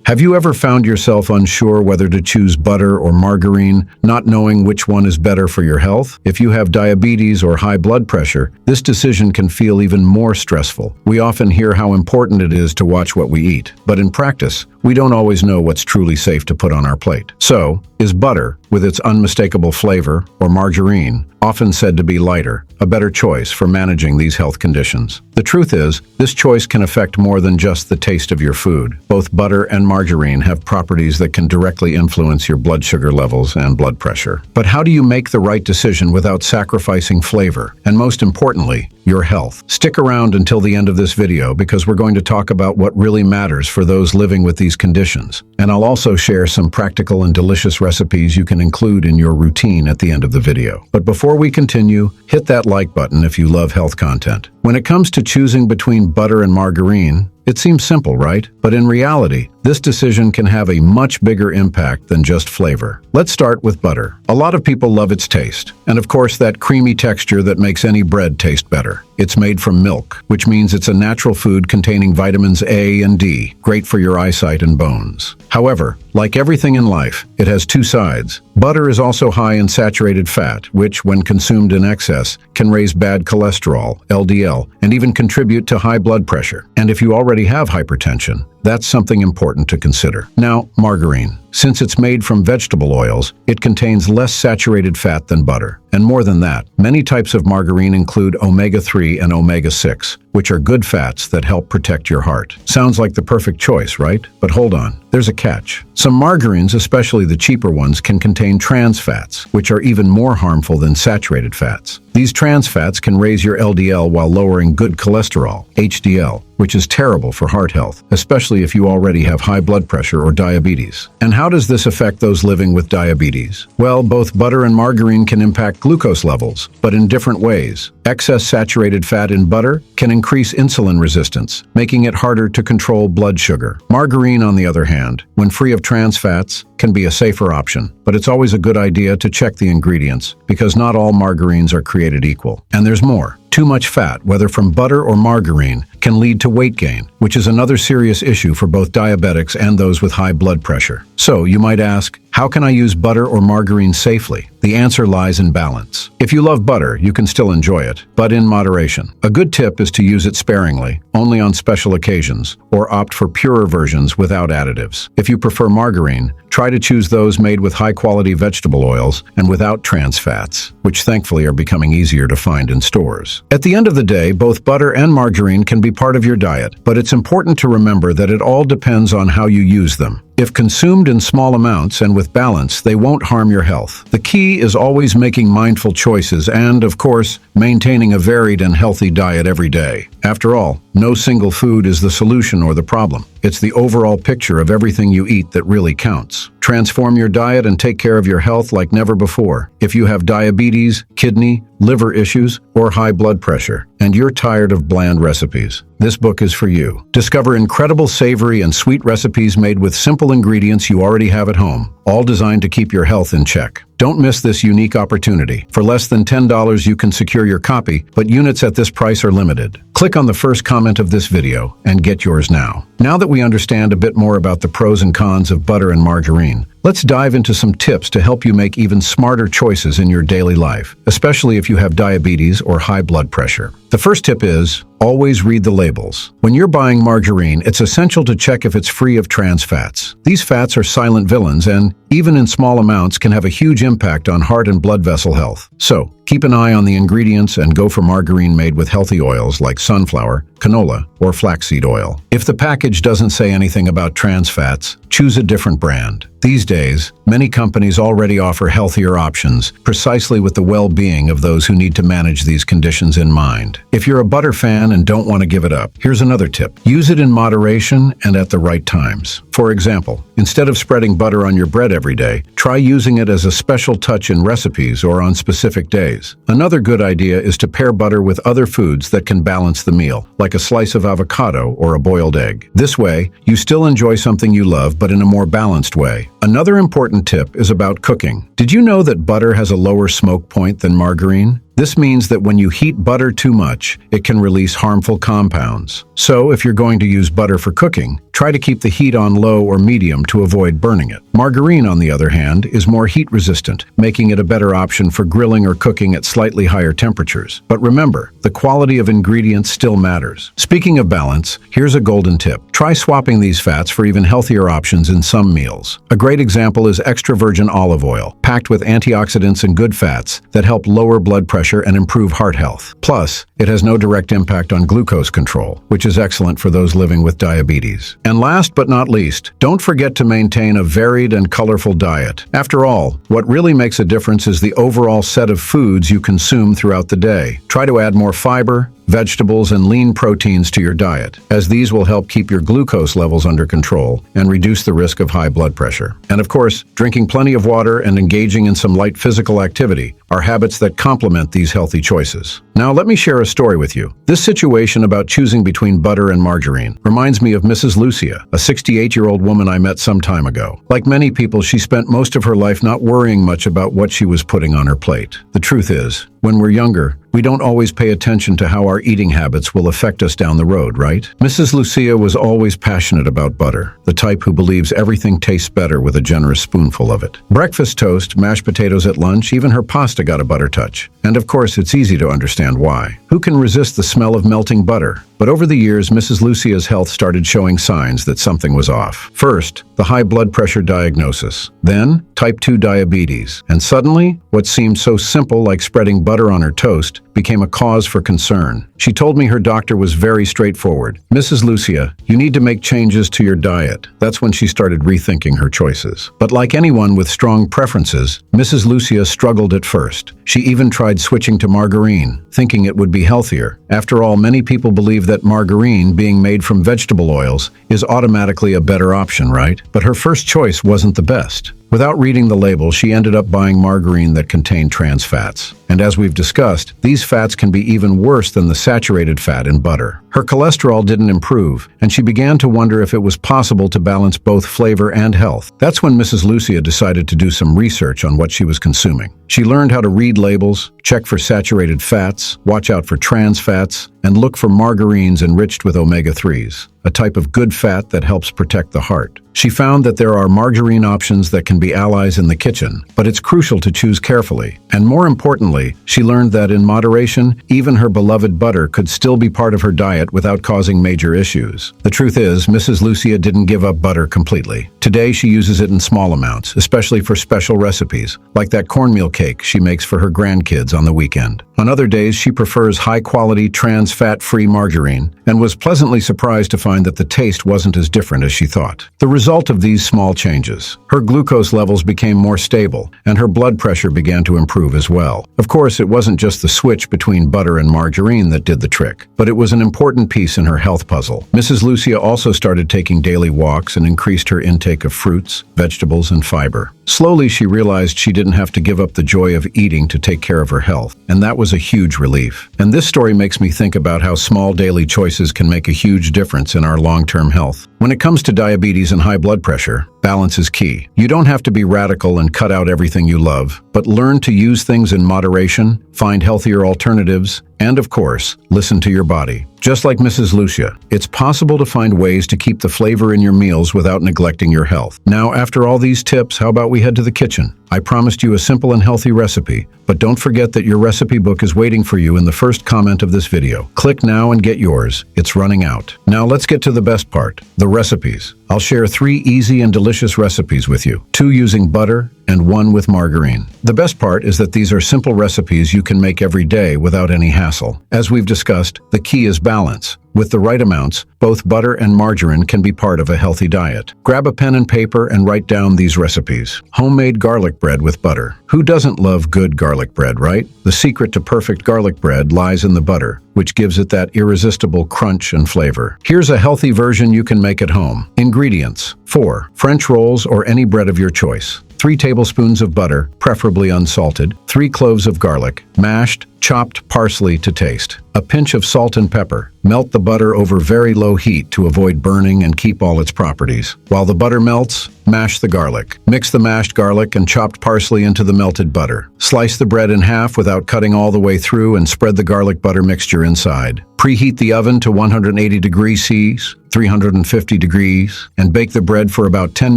Have you ever found yourself unsure whether to choose butter or margarine, not knowing which one is better for your health? If you have diabetes or high blood pressure, this decision can feel even more stressful. We often hear how important it is to watch what we eat, but in practice, we don't always know what's truly safe to put on our plate. So, is butter, with its unmistakable flavor, or margarine, often said to be lighter, a better choice for managing these health conditions? The truth is, this choice can affect more than just the taste of your food. Both butter and margarine have properties that can directly influence your blood sugar levels and blood pressure. But how do you make the right decision without sacrificing flavor? And most importantly, your health. Stick around until the end of this video because we're going to talk about what really matters for those living with these conditions. And I'll also share some practical and delicious recipes you can include in your routine at the end of the video. But before we continue, hit that like button if you love health content. When it comes to choosing between butter and margarine, it seems simple, right? But in reality, this decision can have a much bigger impact than just flavor. Let's start with butter. A lot of people love its taste, and of course that creamy texture that makes any bread taste better. It's made from milk, which means it's a natural food containing vitamins A and D, great for your eyesight and bones. However, like everything in life, it has two sides. Butter is also high in saturated fat, which, when consumed in excess, can raise bad cholesterol, LDL, and even contribute to high blood pressure. And if you already have hypertension, that's something important to consider. Now, margarine. Since it's made from vegetable oils, it contains less saturated fat than butter. And more than that, many types of margarine include omega-3 and omega-6, which are good fats that help protect your heart. Sounds like the perfect choice, right? But hold on, there's a catch. Some margarines, especially the cheaper ones, can contain trans fats, which are even more harmful than saturated fats. These trans fats can raise your LDL while lowering good cholesterol, HDL, which is terrible for heart health, especially if you already have high blood pressure or diabetes. And how does this affect those living with diabetes? Well, both butter and margarine can impact glucose levels, but in different ways. Excess saturated fat in butter can increase insulin resistance, making it harder to control blood sugar. Margarine, on the other hand, when free of trans fats, can be a safer option, but it's always a good idea to check the ingredients because not all margarines are created equal. And there's more. Too much fat, whether from butter or margarine, can lead to weight gain, which is another serious issue for both diabetics and those with high blood pressure. So, you might ask, how can I use butter or margarine safely? The answer lies in balance. If you love butter, you can still enjoy it, but in moderation. A good tip is to use it sparingly, only on special occasions, or opt for purer versions without additives. If you prefer margarine, try to choose those made with high-quality vegetable oils and without trans fats, which thankfully are becoming easier to find in stores. At the end of the day, both butter and margarine can be part of your diet, but it's important to remember that it all depends on how you use them. If consumed in small amounts and with balance, they won't harm your health. The key is always making mindful choices and, of course, maintaining a varied and healthy diet every day. After all, no single food is the solution or the problem. It's the overall picture of everything you eat that really counts. Transform your diet and take care of your health like never before. If you have diabetes, kidney, liver issues, or high blood pressure, and you're tired of bland recipes, this book is for you. Discover incredible savory and sweet recipes made with simple ingredients you already have at home, all designed to keep your health in check. Don't miss this unique opportunity. For less than $10, you can secure your copy, but units at this price are limited. Click on the first comment of this video and get yours now. Now that we understand a bit more about the pros and cons of butter and margarine, let's dive into some tips to help you make even smarter choices in your daily life, especially if you have diabetes or high blood pressure. The first tip is, always read the labels. When you're buying margarine, it's essential to check if it's free of trans fats. These fats are silent villains and, even in small amounts, can have a huge impact on heart and blood vessel health. So, keep an eye on the ingredients and go for margarine made with healthy oils like sunflower, canola, or flaxseed oil. If the package doesn't say anything about trans fats, choose a different brand. These days, many companies already offer healthier options, precisely with the well-being of those who need to manage these conditions in mind. If you're a butter fan and don't want to give it up, here's another tip. Use it in moderation and at the right times. For example, instead of spreading butter on your bread every day, try using it as a special touch in recipes or on specific days. Another good idea is to pair butter with other foods that can balance the meal, like a slice of avocado or a boiled egg. This way, you still enjoy something you love, but in a more balanced way. Another important tip is about cooking. Did you know that butter has a lower smoke point than margarine? This means that when you heat butter too much, it can release harmful compounds. So, if you're going to use butter for cooking, Try to keep the heat on low or medium to avoid burning it. Margarine, on the other hand, is more heat-resistant, making it a better option for grilling or cooking at slightly higher temperatures. But remember, the quality of ingredients still matters. Speaking of balance, here's a golden tip. Try swapping these fats for even healthier options in some meals. A great example is extra virgin olive oil, packed with antioxidants and good fats that help lower blood pressure and improve heart health. Plus, it has no direct impact on glucose control, which is excellent for those living with diabetes. And last but not least, don't forget to maintain a varied and colorful diet. After all, what really makes a difference is the overall set of foods you consume throughout the day. Try to add more fiber, vegetables, and lean proteins to your diet, as these will help keep your glucose levels under control and reduce the risk of high blood pressure. And of course, drinking plenty of water and engaging in some light physical activity are habits that complement these healthy choices. Now let me share a story with you. This situation about choosing between butter and margarine reminds me of Mrs. Lucia, a 68-year-old woman I met some time ago. Like many people, she spent most of her life not worrying much about what she was putting on her plate. The truth is, when we're younger, we don't always pay attention to how our eating habits will affect us down the road, right? Mrs. Lucia was always passionate about butter, the type who believes everything tastes better with a generous spoonful of it. Breakfast toast, mashed potatoes at lunch, even her pasta got a butter touch. And of course, it's easy to understand why. Who can resist the smell of melting butter? But over the years, Mrs. Lucia's health started showing signs that something was off. First, the high blood pressure diagnosis. Then, type 2 diabetes. And suddenly, what seemed so simple like spreading butter on her toast became a cause for concern. She told me her doctor was very straightforward. Mrs. Lucia, you need to make changes to your diet. That's when she started rethinking her choices. But like anyone with strong preferences, Mrs. Lucia struggled at first. She even tried switching to margarine, thinking it would be healthier. After all, many people believe that margarine, being made from vegetable oils, is automatically a better option, right? But her first choice wasn't the best. Without reading the label, she ended up buying margarine that contained trans fats. And as we've discussed, these fats can be even worse than the saturated fat in butter. Her cholesterol didn't improve, and she began to wonder if it was possible to balance both flavor and health. That's when Mrs. Lucia decided to do some research on what she was consuming. She learned how to read labels, check for saturated fats, watch out for trans fats, and look for margarines enriched with omega-3s, a type of good fat that helps protect the heart. She found that there are margarine options that can be allies in the kitchen, but it's crucial to choose carefully. And more importantly, she learned that in moderation, even her beloved butter could still be part of her diet without causing major issues. The truth is, Mrs. Lucia didn't give up butter completely. Today, she uses it in small amounts, especially for special recipes, like that cornmeal cake she makes for her grandkids on the weekend. On other days, she prefers high-quality, trans-fat-free margarine, and was pleasantly surprised to find that the taste wasn't as different as she thought. The result of these small changes: her glucose levels became more stable, and her blood pressure began to improve as well. Of course, it wasn't just the switch between butter and margarine that did the trick, but it was an important piece in her health puzzle. Mrs. Lucia also started taking daily walks and increased her intake of fruits, vegetables, and fiber. Slowly, she realized she didn't have to give up the joy of eating to take care of her health, and that was a huge relief. And this story makes me think about how small daily choices can make a huge difference in our long-term health. When it comes to diabetes and high blood pressure, balance is key. You don't have to be radical and cut out everything you love, but learn to use things in moderation, find healthier alternatives, and of course, listen to your body. Just like Mrs. Lucia, it's possible to find ways to keep the flavor in your meals without neglecting your health. Now, after all these tips, how about we head to the kitchen? I promised you a simple and healthy recipe, but don't forget that your recipe book is waiting for you in the first comment of this video. Click now and get yours. It's running out. Now let's get to the best part, the recipes. I'll share 3 easy and delicious recipes with you, 2 using butter and 1 with margarine. The best part is that these are simple recipes you can make every day without any hassle. As we've discussed, the key is balance. With the right amounts, both butter and margarine can be part of a healthy diet. Grab a pen and paper and write down these recipes. Homemade garlic bread with butter. Who doesn't love good garlic bread, right? The secret to perfect garlic bread lies in the butter, which gives it that irresistible crunch and flavor. Here's a healthy version you can make at home. Ingredients: 4 French rolls or any bread of your choice. 3 tablespoons of butter, preferably unsalted, 3 cloves of garlic, mashed, chopped parsley to taste, a pinch of salt and pepper. Melt the butter over very low heat to avoid burning and keep all its properties. While the butter melts, mash the garlic. Mix the mashed garlic and chopped parsley into the melted butter. Slice the bread in half without cutting all the way through and spread the garlic butter mixture inside. Preheat the oven to 180 degrees C, 350 degrees, and bake the bread for about 10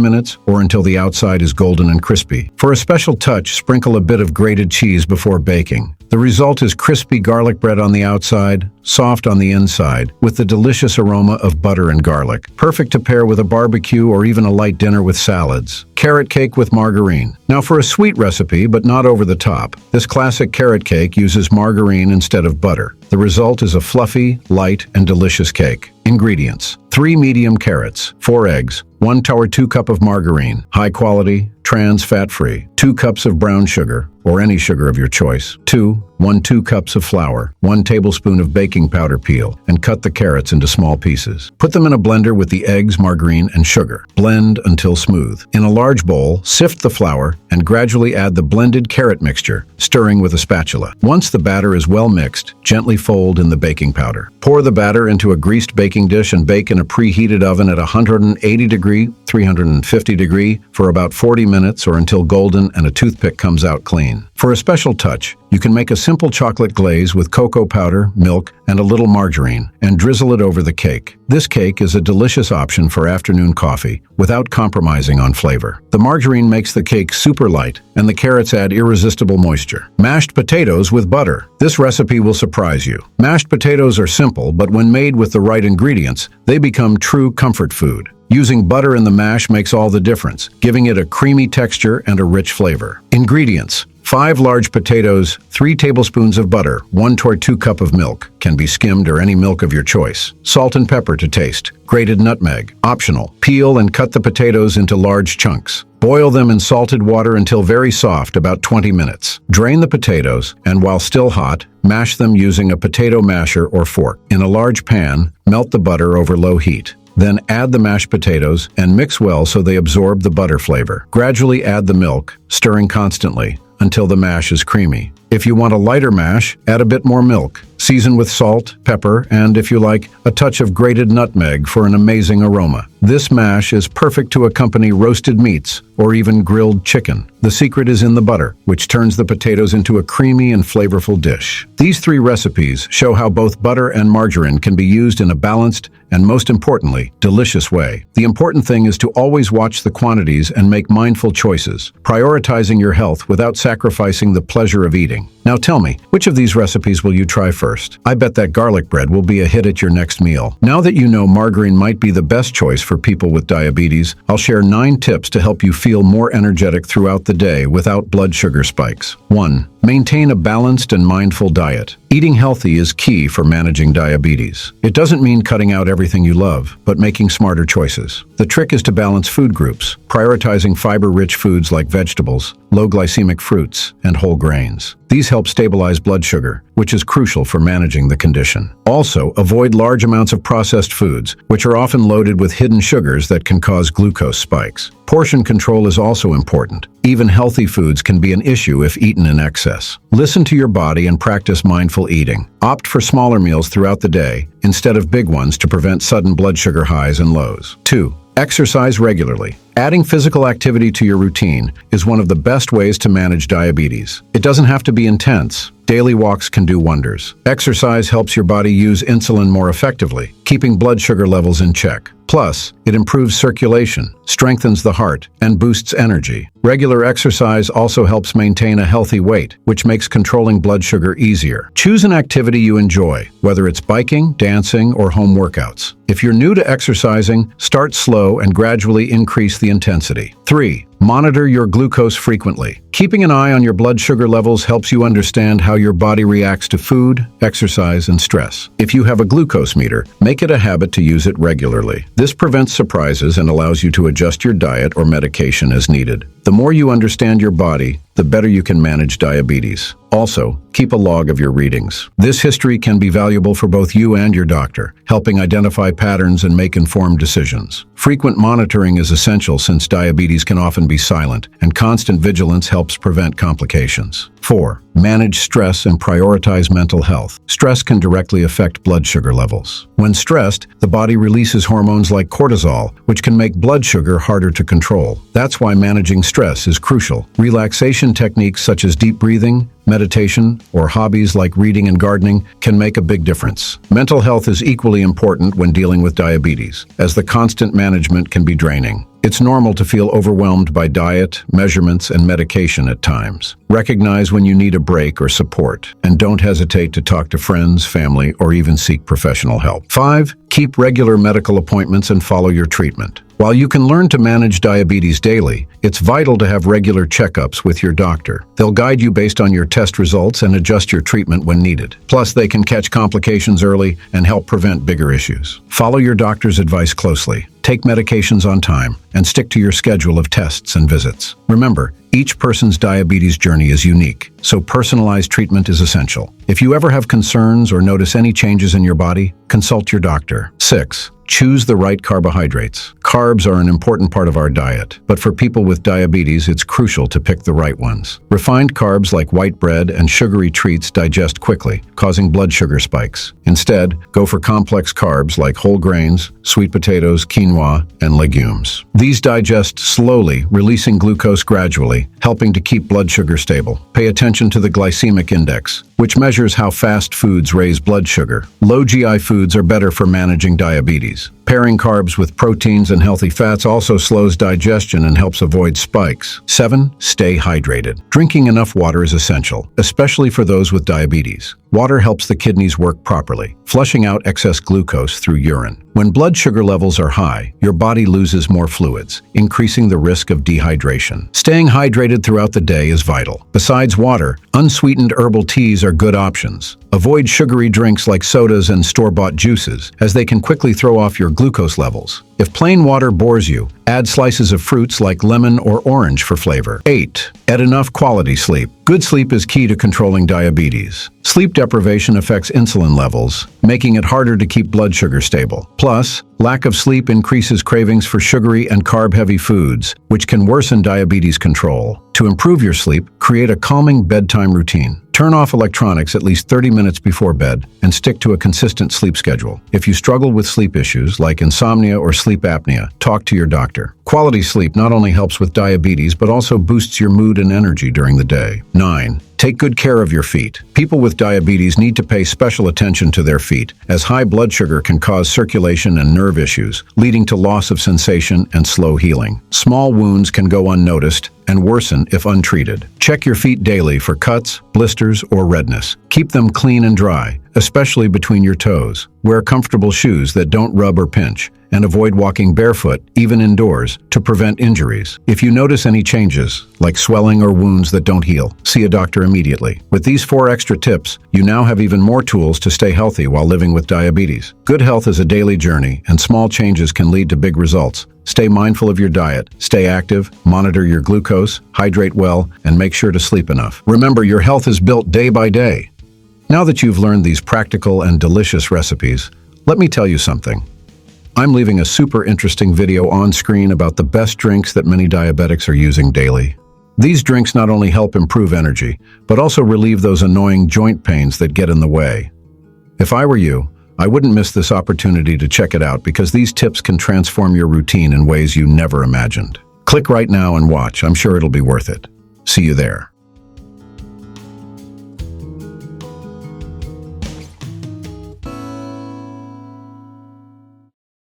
minutes or until the outside is golden and crispy. For a special touch, sprinkle a bit of grated cheese before baking. The result is crispy garlic bread on the outside, soft on the inside, with the delicious aroma of butter and garlic. Perfect to pair with a barbecue or even a light dinner with salads. Carrot cake with margarine. Now for a sweet recipe, but not over the top. This classic carrot cake uses margarine instead of butter. The result is a fluffy, light, and delicious cake. Ingredients: 3 medium carrots, 4 eggs, 1 or 2 cup of margarine, high quality, trans fat-free, 2 cups of brown sugar, or any sugar of your choice, 2 cups of flour, 1 tablespoon of baking powder peel, and cut the carrots into small pieces. Put them in a blender with the eggs, margarine, and sugar. Blend until smooth. In a large bowl, sift the flour and gradually add the blended carrot mixture, stirring with a spatula. Once the batter is well mixed, gently fold in the baking powder. Pour the batter into a greased baking dish and bake in a preheated oven at 180 degree, 350 degree for about 40 minutes or until golden and a toothpick comes out clean. For a special touch, you can make a simple chocolate glaze with cocoa powder, milk, and a little margarine, and drizzle it over the cake. This cake is a delicious option for afternoon coffee without compromising on flavor. The margarine makes the cake super light, and the carrots add irresistible moisture. Mashed potatoes with butter. This recipe will surprise you. Mashed potatoes are simple, but when made with the right ingredients, they become true comfort food. Using butter in the mash makes all the difference, giving it a creamy texture and a rich flavor. Ingredients: 5 large potatoes, 3 tablespoons of butter, 1 or 2 cup of milk, can be skimmed or any milk of your choice. Salt and pepper to taste. Grated nutmeg, optional. Peel and cut the potatoes into large chunks. Boil them in salted water until very soft, about 20 minutes. Drain the potatoes, and while still hot, mash them using a potato masher or fork. In a large pan, melt the butter over low heat. Then add the mashed potatoes and mix well so they absorb the butter flavor. Gradually add the milk, stirring constantly until the mash is creamy. If you want a lighter mash, add a bit more milk. Season with salt, pepper, and, if you like, a touch of grated nutmeg for an amazing aroma. This mash is perfect to accompany roasted meats or even grilled chicken. The secret is in the butter, which turns the potatoes into a creamy and flavorful dish. These 3 recipes show how both butter and margarine can be used in a balanced and, most importantly, delicious way. The important thing is to always watch the quantities and make mindful choices, prioritizing your health without sacrificing the pleasure of eating. Now tell me, which of these recipes will you try first? I bet that garlic bread will be a hit at your next meal. Now that you know margarine might be the best choice for people with diabetes, I'll share 9 tips to help you feel more energetic throughout the day without blood sugar spikes. 1. Maintain a balanced and mindful diet. Eating healthy is key for managing diabetes. It doesn't mean cutting out everything you love, but making smarter choices. The trick is to balance food groups, prioritizing fiber-rich foods like vegetables, low glycemic fruits, and whole grains. These help stabilize blood sugar, which is crucial for managing the condition. Also, avoid large amounts of processed foods, which are often loaded with hidden sugars that can cause glucose spikes. Portion control is also important. Even healthy foods can be an issue if eaten in excess. Listen to your body and practice mindful eating. Opt for smaller meals throughout the day instead of big ones to prevent sudden blood sugar highs and lows. 2. Exercise regularly. Adding physical activity to your routine is one of the best ways to manage diabetes. It doesn't have to be intense. Daily walks can do wonders. Exercise helps your body use insulin more effectively, keeping blood sugar levels in check. Plus, it improves circulation, strengthens the heart, and boosts energy. Regular exercise also helps maintain a healthy weight, which makes controlling blood sugar easier. Choose an activity you enjoy, whether it's biking, dancing, or home workouts. If you're new to exercising, start slow and gradually increase the intensity. 3. Monitor your glucose frequently. Keeping an eye on your blood sugar levels helps you understand how your body reacts to food, exercise, and stress. If you have a glucose meter, make it a habit to use it regularly. This prevents surprises and allows you to adjust your diet or medication as needed. The more you understand your body, the better you can manage diabetes. Also, keep a log of your readings. This history can be valuable for both you and your doctor, helping identify patterns and make informed decisions. Frequent monitoring is essential since diabetes can often be silent, and constant vigilance helps prevent complications. 4. Manage stress and prioritize mental health. Stress can directly affect blood sugar levels. When stressed, the body releases hormones like cortisol, which can make blood sugar harder to control. That's why managing stress is crucial. Relaxation techniques such as deep breathing, meditation, or hobbies like reading and gardening can make a big difference. Mental health is equally important when dealing with diabetes, as the constant management can be draining. It's normal to feel overwhelmed by diet, measurements, and medication at times. Recognize when you need a break or support, and don't hesitate to talk to friends, family, or even seek professional help. 5. Keep regular medical appointments and follow your treatment. While you can learn to manage diabetes daily, it's vital to have regular checkups with your doctor. They'll guide you based on your test results and adjust your treatment when needed. Plus, they can catch complications early and help prevent bigger issues. Follow your doctor's advice closely. Take medications on time, and stick to your schedule of tests and visits. Remember, each person's diabetes journey is unique, so personalized treatment is essential. If you ever have concerns or notice any changes in your body, consult your doctor. 6. Choose the right carbohydrates. Carbs are an important part of our diet, but for people with diabetes, it's crucial to pick the right ones. Refined carbs like white bread and sugary treats digest quickly, causing blood sugar spikes. Instead, go for complex carbs like whole grains, sweet potatoes, quinoa, and legumes. These digest slowly, releasing glucose gradually, helping to keep blood sugar stable. Pay attention to the glycemic index, which measures how fast foods raise blood sugar. Low GI foods are better for managing diabetes. Pairing carbs with proteins and healthy fats also slows digestion and helps avoid spikes. 7. Stay hydrated. Drinking enough water is essential, especially for those with diabetes. Water helps the kidneys work properly, flushing out excess glucose through urine. When blood sugar levels are high, your body loses more fluids, increasing the risk of dehydration. Staying hydrated throughout the day is vital. Besides water, unsweetened herbal teas are good options. Avoid sugary drinks like sodas and store-bought juices, as they can quickly throw off your glucose levels. If plain water bores you, add slices of fruits like lemon or orange for flavor. 8. Get enough quality sleep. Good sleep is key to controlling diabetes. Sleep deprivation affects insulin levels, making it harder to keep blood sugar stable. Plus, lack of sleep increases cravings for sugary and carb-heavy foods, which can worsen diabetes control. To improve your sleep, create a calming bedtime routine. Turn off electronics at least 30 minutes before bed and stick to a consistent sleep schedule. If you struggle with sleep issues like insomnia or sleep apnea, talk to your doctor. Quality sleep not only helps with diabetes but also boosts your mood and energy during the day. 9. Take good care of your feet. People with diabetes need to pay special attention to their feet, as high blood sugar can cause circulation and nerve issues, leading to loss of sensation and slow healing. Small wounds can go unnoticed and worsen if untreated. Check your feet daily for cuts, blisters, or redness. Keep them clean and dry, especially between your toes. Wear comfortable shoes that don't rub or pinch, and avoid walking barefoot, even indoors, to prevent injuries. If you notice any changes, like swelling or wounds that don't heal, see a doctor immediately. With these 4 extra tips, you now have even more tools to stay healthy while living with diabetes. Good health is a daily journey, and small changes can lead to big results. Stay mindful of your diet, stay active, monitor your glucose, hydrate well, and make sure to sleep enough. Remember, your health is built day by day. Now that you've learned these practical and delicious recipes, let me tell you something. I'm leaving a super interesting video on screen about the best drinks that many diabetics are using daily. These drinks not only help improve energy, but also relieve those annoying joint pains that get in the way. If I were you, I wouldn't miss this opportunity to check it out because these tips can transform your routine in ways you never imagined. Click right now and watch. I'm sure it'll be worth it. See you there.